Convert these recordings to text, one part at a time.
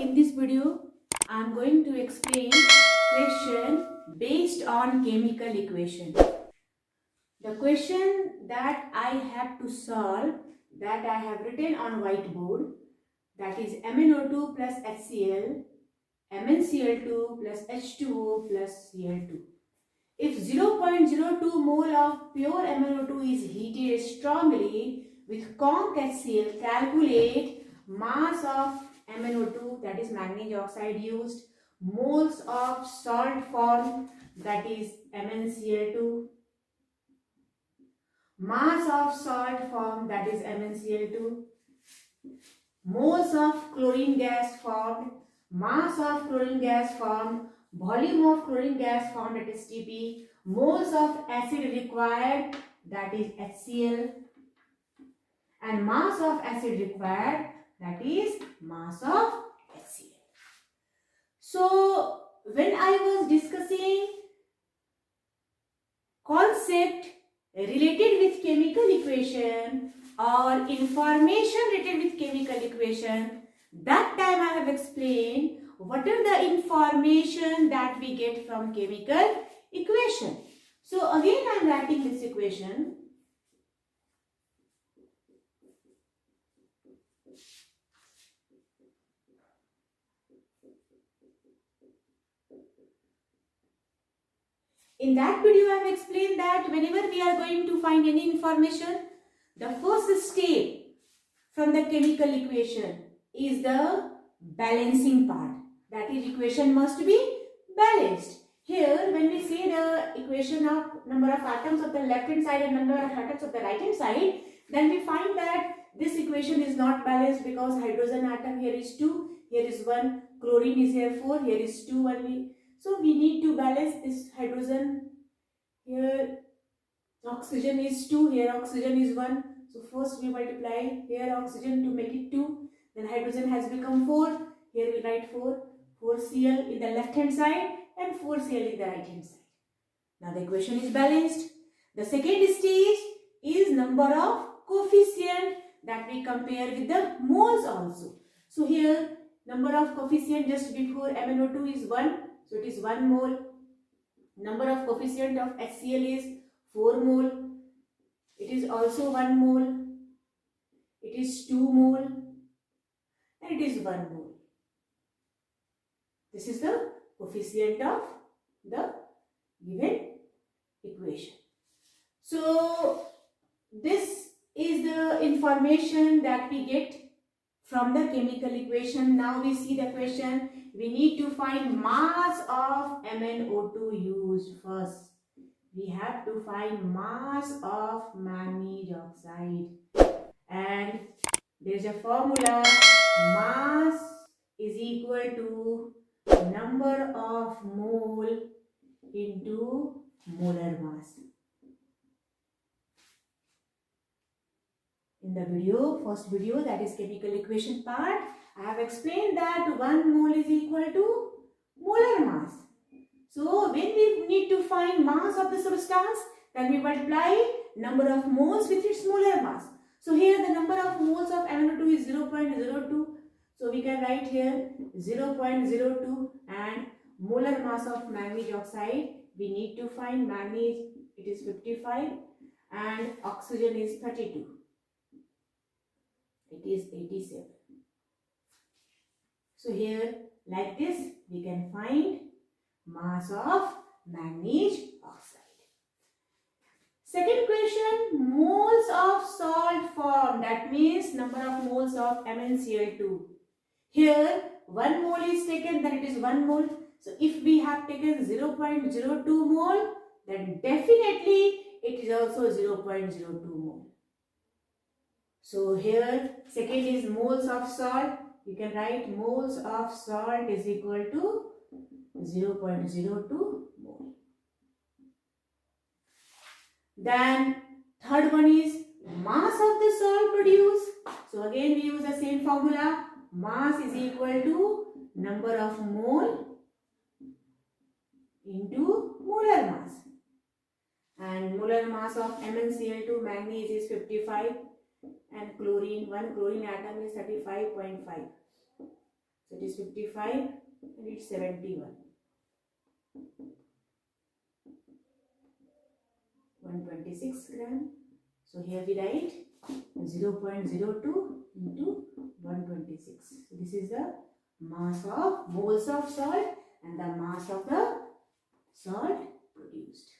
in this video, I am going to explain question based on chemical equation. The question that I have to solve, that I have written on whiteboard, that is MnO2 plus HCl, MnCl2 plus H2O plus Cl2. If 0.02 mole of pure MnO2 is heated strongly with conc HCl, calculate mass of MnO2, that is manganese oxide used, moles of salt formed, that is MnCl2, mass of salt formed, that is MnCl2, moles of chlorine gas formed, mass of chlorine gas formed, volume of chlorine gas formed, that is Tp, moles of acid required, that is HCl, and mass of acid required, that is mass of HCl. So when I was discussing concept related with chemical equation or information related with chemical equation, that time I have explained what are the information that we get from chemical equation. So again I am writing this equation. In that video I have explained that whenever we are going to find any information, the first step from the chemical equation is the balancing part. That is, equation must be balanced. Here when we see the equation of number of atoms of the left hand side and number of atoms of the right hand side, then we find that this equation is not balanced because hydrogen atom here is 2, here is 1, chlorine is here 4, here is 2 only. So we need to balance this hydrogen. Here oxygen is 2, here oxygen is 1. So first we multiply here oxygen to make it 2. Then hydrogen has become 4. Here we write 4. 4Cl in the left hand side and 4Cl in the right hand side. Now the equation is balanced. The second stage is number of coefficient that we compare with the moles also. So here number of coefficient just before MnO2 is 1. So it is 1 mole. Number of coefficient of HCl is 4 mole. It is also 1 mole. It is 2 mole. And it is 1 mole. This is the coefficient of the given equation. So this is the information that we get from the chemical equation. Now we see the question. We need to find mass of MnO2 used first. We have to find mass of manganese oxide. And there is a formula. Mass is equal to number of mole into molar mass. In the video, first video, that is chemical equation part, I have explained that 1 mole is equal to molar mass. So when we need to find mass of the substance, then we multiply number of moles with its molar mass. So here the number of moles of MnO2 is 0.02. So we can write here 0.02, and molar mass of manganese oxide, we need to find manganese, it is 55, and oxygen is 32. It is 87. So here like this we can find mass of manganese oxide. Second question, moles of salt formed, that means number of moles of MnCl2. Here 1 mole is taken, then it is 1 mole. So if we have taken 0.02 mole, then definitely it is also 0.02 mole. So here second is moles of salt. You can write moles of salt is equal to 0.02 mole. Then third one is mass of the salt produced. So again we use the same formula. Mass is equal to number of mole into molar mass. And molar mass of MnCl2 manganese is 55. And chlorine, one chlorine atom is 35.5. So it is 55 and it's 71. 126 gram. So here we write 0.02 into 126. So this is the mass of moles of salt and the mass of the salt produced.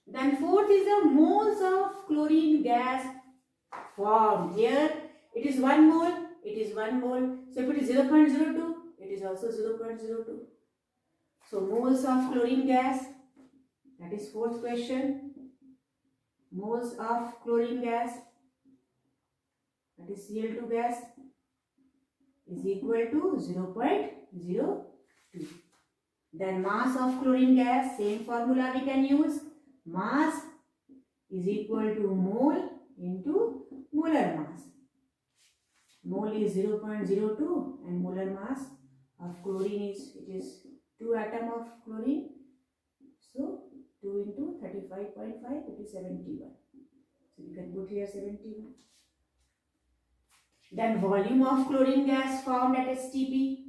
Then fourth is the moles of chlorine gas formed. Here it is 1 mole, it is 1 mole. So if it is 0.02, it is also 0.02. So moles of chlorine gas, that is fourth question. Moles of chlorine gas, that is Cl2 gas, is equal to 0.02. Then mass of chlorine gas, same formula we can use. Mass is equal to mole into molar mass. Mole is 0.02 and molar mass of chlorine is, it is 2 atom of chlorine. So 2 into 35.5, it is 71. So you can put here 71. Then volume of chlorine gas formed at STP.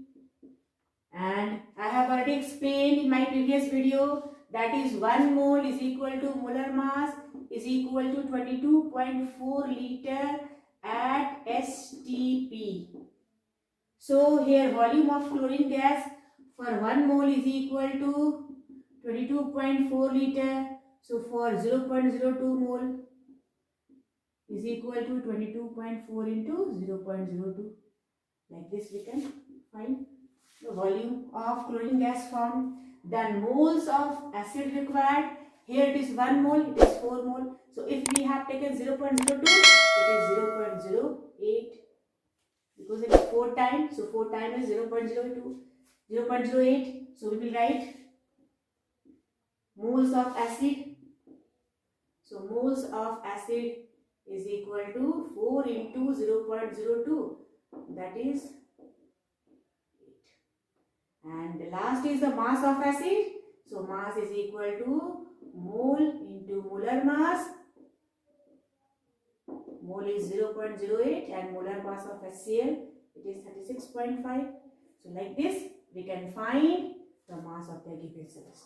And I have already explained in my previous video, that is 1 mole is equal to molar mass is equal to 22.4 liter at STP. So here volume of chlorine gas for 1 mole is equal to 22.4 liter. So for 0.02 mole is equal to 22.4 into 0.02. Like this we can find the volume of chlorine gas formed. Then moles of acid required. Here it is 1 mole, it is 4 mole. So if we have taken 0.02, it is 0.08. Because it is 4 times, so 4 times is 0.02, 0.08. So we will write moles of acid. So moles of acid is equal to 4 into 0.02. That is 8. And the last is the mass of acid. So mass is equal to mole into molar mass. Mole is 0.08 and molar mass of HCl, it is 36.5. So like this we can find the mass of the given substance.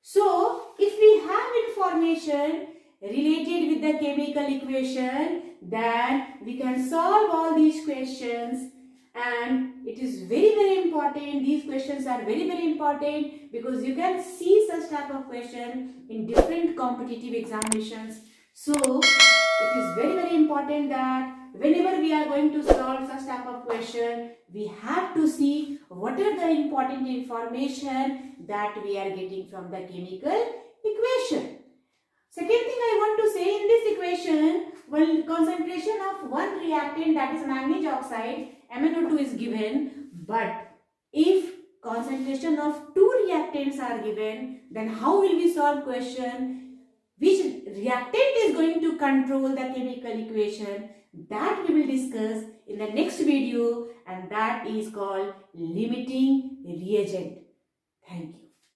So if we have information related with the chemical equation, then we can solve all these questions. And it is very important, these questions are very important, because you can see such type of question in different competitive examinations. So it is very important that whenever we are going to solve such type of question, we have to see what are the important information that we are getting from the chemical equation. Second thing I want to say, in this equation, when concentration of one reactant, that is manganese oxide, MnO2 is given, but if concentration of two reactants are given, then how will we solve question? Which reactant is going to control the chemical equation? That we will discuss in the next video, and that is called limiting reagent. Thank you.